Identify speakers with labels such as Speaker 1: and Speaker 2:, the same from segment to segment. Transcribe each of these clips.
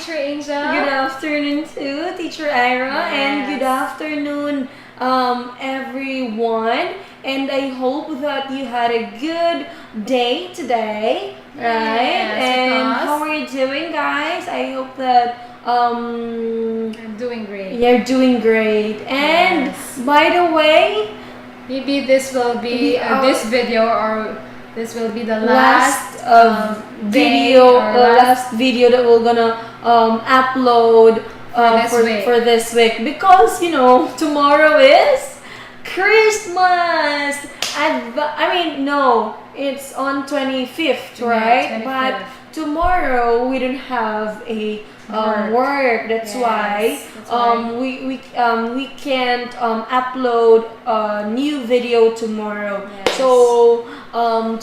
Speaker 1: Teacher Angel.
Speaker 2: Good afternoon to Teacher Ira, and good afternoon, everyone. And I hope that you had a good day today, right?
Speaker 1: Yes,
Speaker 2: And
Speaker 1: because-
Speaker 2: how are you doing, guys? I hope that
Speaker 1: I'm doing great.
Speaker 2: you're doing great. And
Speaker 1: Yes.
Speaker 2: by the way,
Speaker 1: Maybe this will be this video, or this will be the last, day
Speaker 2: video,
Speaker 1: or
Speaker 2: last video that we're gonna upload
Speaker 1: this week.
Speaker 2: for this week, because tomorrow is Christmas. I mean, no, it's on 25th, right?
Speaker 1: 25th.
Speaker 2: But tomorrow we don't have a work. That's
Speaker 1: Yes,
Speaker 2: why
Speaker 1: that's why.
Speaker 2: we can't upload a new video tomorrow.
Speaker 1: Yes.
Speaker 2: So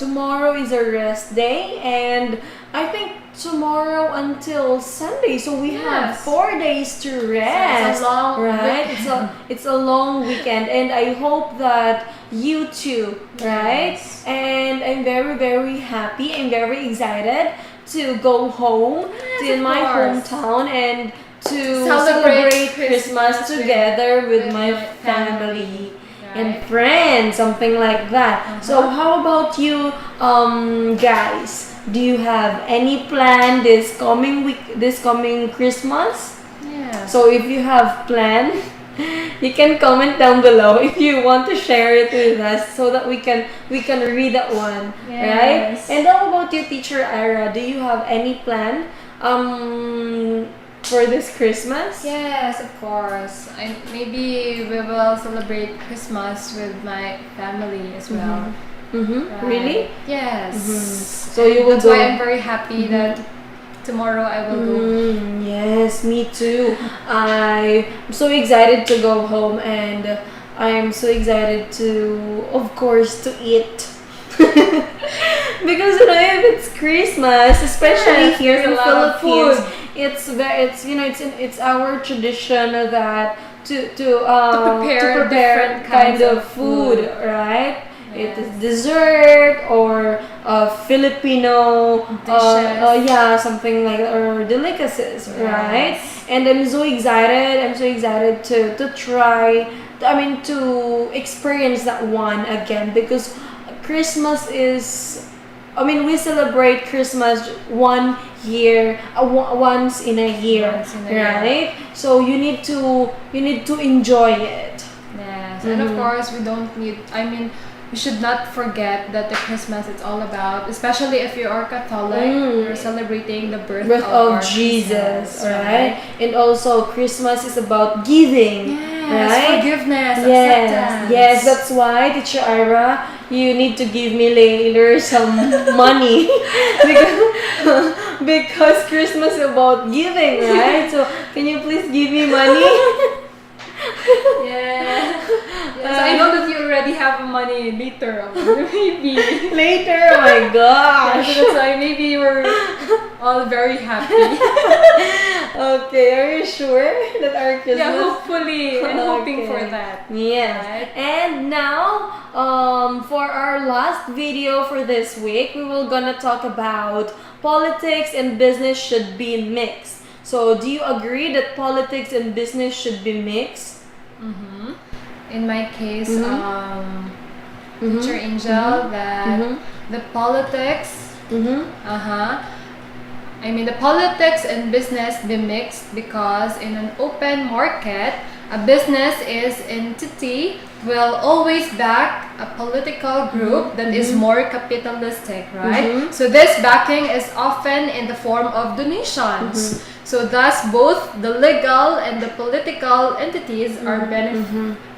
Speaker 2: tomorrow is a rest day, and I think tomorrow until Sunday. So we have
Speaker 1: Yes.
Speaker 2: 4 days to rest.
Speaker 1: it's a long
Speaker 2: right?
Speaker 1: weekend.
Speaker 2: It's a long weekend, and I hope that you too, right?
Speaker 1: Yes.
Speaker 2: And I'm very, very happy. I'm very excited to go home to
Speaker 1: of
Speaker 2: my
Speaker 1: course.
Speaker 2: hometown and to
Speaker 1: Celebrate
Speaker 2: celebrate Christmas
Speaker 1: Christmas
Speaker 2: together with
Speaker 1: with
Speaker 2: my
Speaker 1: my
Speaker 2: family and
Speaker 1: Right.
Speaker 2: friends, something like that. So how about you, guys? Do you have any plan this coming week, this coming Christmas?
Speaker 1: Yes.
Speaker 2: So if you have plan, you can comment down below if you want to share it with us, so that we can read that one, right?
Speaker 1: Yes.
Speaker 2: And how about you, Teacher Ira? Do you have any plan for this Christmas?
Speaker 1: Yes, of course. Maybe we will celebrate Christmas with my family as well. Right.
Speaker 2: Really?
Speaker 1: Yes.
Speaker 2: So you will
Speaker 1: That's
Speaker 2: go.
Speaker 1: why I'm very happy that tomorrow I will go.
Speaker 2: Yes, me too. I'm so excited to go home, and I'm so excited to, of course, to eat. Because if it's Christmas, especially
Speaker 1: Yes,
Speaker 2: here in
Speaker 1: there's a lot of
Speaker 2: Philippines,
Speaker 1: food.
Speaker 2: it's our tradition that to
Speaker 1: prepare different
Speaker 2: kind
Speaker 1: kinds
Speaker 2: of
Speaker 1: of
Speaker 2: food,
Speaker 1: food.
Speaker 2: right? It
Speaker 1: Yes.
Speaker 2: is dessert or Filipino
Speaker 1: Dishes.
Speaker 2: yeah, something like that, or delicacies, right?
Speaker 1: Yes.
Speaker 2: And I'm so excited. I'm so excited to try. I mean, to experience that one again, because Christmas is. I mean, we celebrate Christmas once in a year,
Speaker 1: Once in a year.
Speaker 2: right? So you need to enjoy it.
Speaker 1: Yes. And of course, we don't need, we should not forget that the Christmas it's all about, especially if you are Catholic, you're celebrating the birth
Speaker 2: Birth
Speaker 1: of our
Speaker 2: of Jesus,
Speaker 1: Jesus,
Speaker 2: right? And also Christmas is about giving,
Speaker 1: Yes,
Speaker 2: right?
Speaker 1: forgiveness,
Speaker 2: Yes,
Speaker 1: acceptance.
Speaker 2: yes, that's why, Teacher Ira, you need to give me later some money, because Christmas is about giving, right? So can you please give me money?
Speaker 1: Yeah. Yes, I know that you already have money later, maybe.
Speaker 2: Later, oh my
Speaker 1: So
Speaker 2: gosh.
Speaker 1: that's why maybe you were all very happy.
Speaker 2: Okay, are you sure that our Christmas?
Speaker 1: Yeah, hopefully. I'm hoping for
Speaker 2: Okay.
Speaker 1: that.
Speaker 2: Yes.
Speaker 1: Right?
Speaker 2: And now, for our last video for this week, we will gonna talk about politics and business should be mixed. So, do you agree that politics and business should be mixed?
Speaker 1: In my case, Teacher Angel, that the politics, the politics and business be mixed, because in an open market, a business is entity will always back a political group that is more capitalistic, right? So this backing is often in the form of donations. So thus both the legal and the political entities are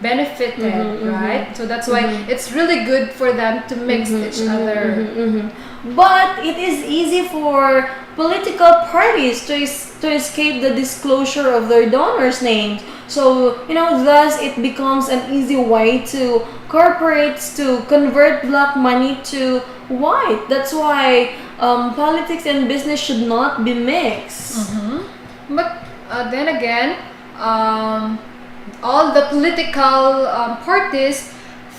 Speaker 1: benefited, right? So that's why it's really good for them to mix each other.
Speaker 2: But it is easy for political parties to escape the disclosure of their donors' names. So, thus it becomes an easy way to corporates to convert black money to white. That's why politics and business should not be mixed.
Speaker 1: But then again, all the political parties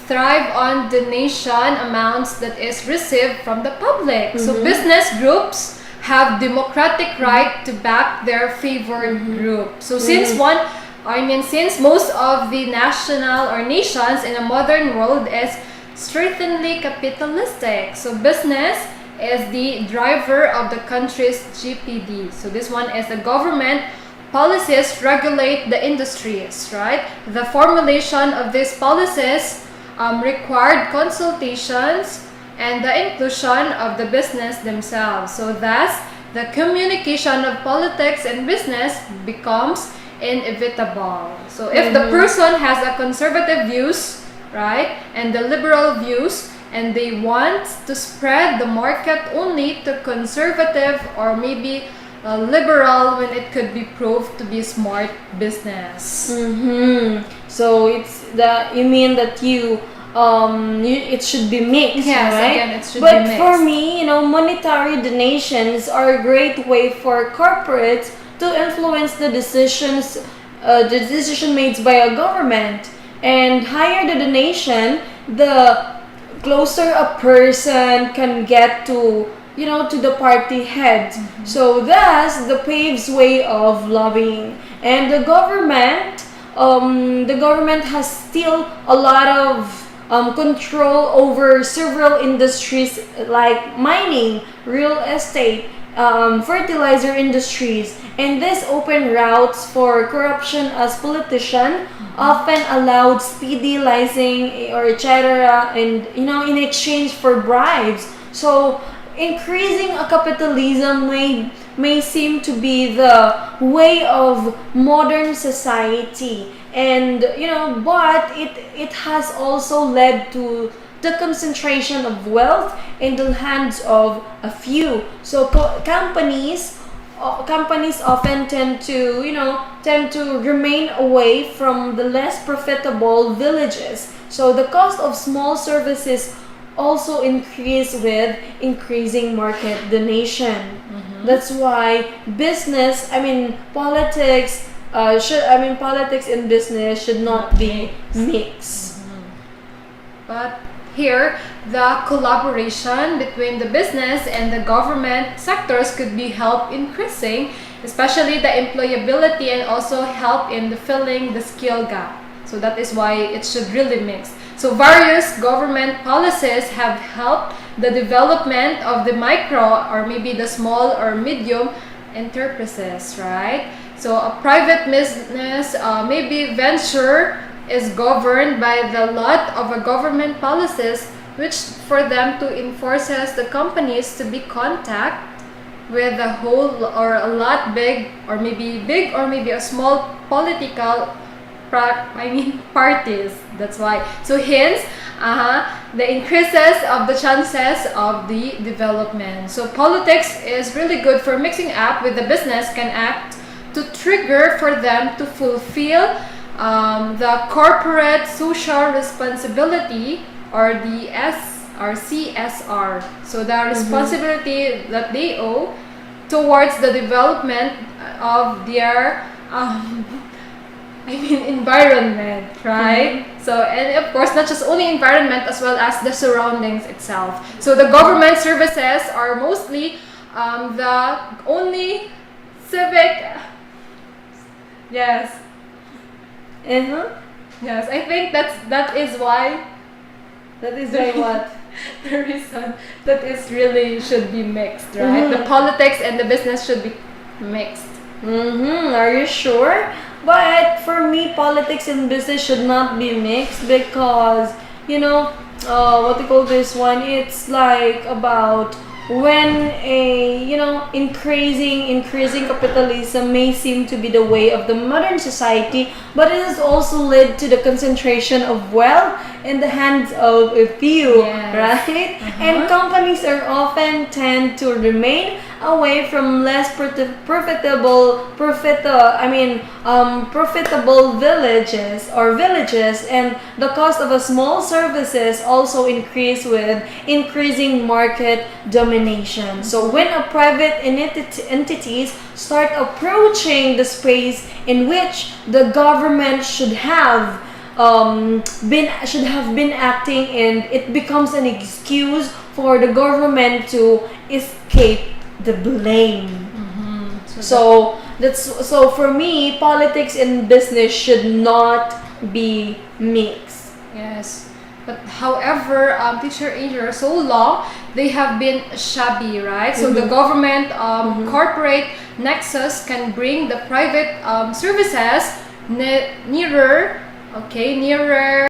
Speaker 1: thrive on donation amounts that is received from the public. So business groups have democratic right to back their favored group. So since most of the national or nations in a modern world is strictly capitalistic, so business is the driver of the country's GPD. So this one is the government policies regulate the industries, right? The formulation of these policies required consultations and the inclusion of the business themselves. So thus, the communication of politics and business becomes inevitable. So if the person has a conservative views, right, and the liberal views, and they want to spread the market only to conservative or maybe liberal when it could be proved to be smart business.
Speaker 2: So it's the you mean that it should be mixed,
Speaker 1: Yes,
Speaker 2: right?
Speaker 1: again, it should
Speaker 2: but
Speaker 1: be mixed.
Speaker 2: for me, monetary donations are a great way for corporates to influence the decision made by a government. And higher the donation, the closer a person can get to the party head. So thus the paves way of lobbying. And the government has still a lot of control over several industries like mining, real estate, fertilizer industries, and this open routes for corruption as politicians often allowed speedy licensing or etc. and in exchange for bribes. So increasing a capitalism may seem to be the way of modern society, and but it has also led to the concentration of wealth in the hands of a few. So companies often tend to remain away from the less profitable villages. So the cost of small services also increase with increasing market donation. That's why politics and business should not be mixed.
Speaker 1: But here, the collaboration between the business and the government sectors could be help increasing, especially the employability, and also help in the filling the skill gap. So that is why it should really mix. So various government policies have helped the development of the micro or maybe the small or medium enterprises, right? So a private business, maybe venture, is governed by the lot of a government policies, which for them to enforces the companies to be contact with a whole or a lot big or maybe a small political parties. That's why. So hence, the increases of the chances of the development. So politics is really good for mixing up with the business can act to trigger for them to fulfill the corporate social responsibility or the CSR. So the responsibility that they owe towards the development of their environment, right? So, and of course, not just only environment as well as the surroundings itself. So the government services are mostly the only civic. Yes. Yes, I think that is why.
Speaker 2: That is why what?
Speaker 1: The reason that is really should be mixed, right? The politics and the business should be mixed.
Speaker 2: Are you sure? But for me, politics and business should not be mixed because what they call this one. It's like about when increasing capitalism may seem to be the way of the modern society, but it has also led to the concentration of wealth in the hands of a few, right? And companies are often tend to remain away from less profitable villages, and the cost of a small services also increase with increasing market domination. So when a private entities start approaching the space in which the government should have been acting, and it becomes an excuse for the government to escape the blame.
Speaker 1: So,
Speaker 2: So for me, politics and business should not be mixed.
Speaker 1: yes. But however, Teacher Angel, so long they have been shabby, right? So the government, corporate nexus can bring the private services nearer, okay, nearer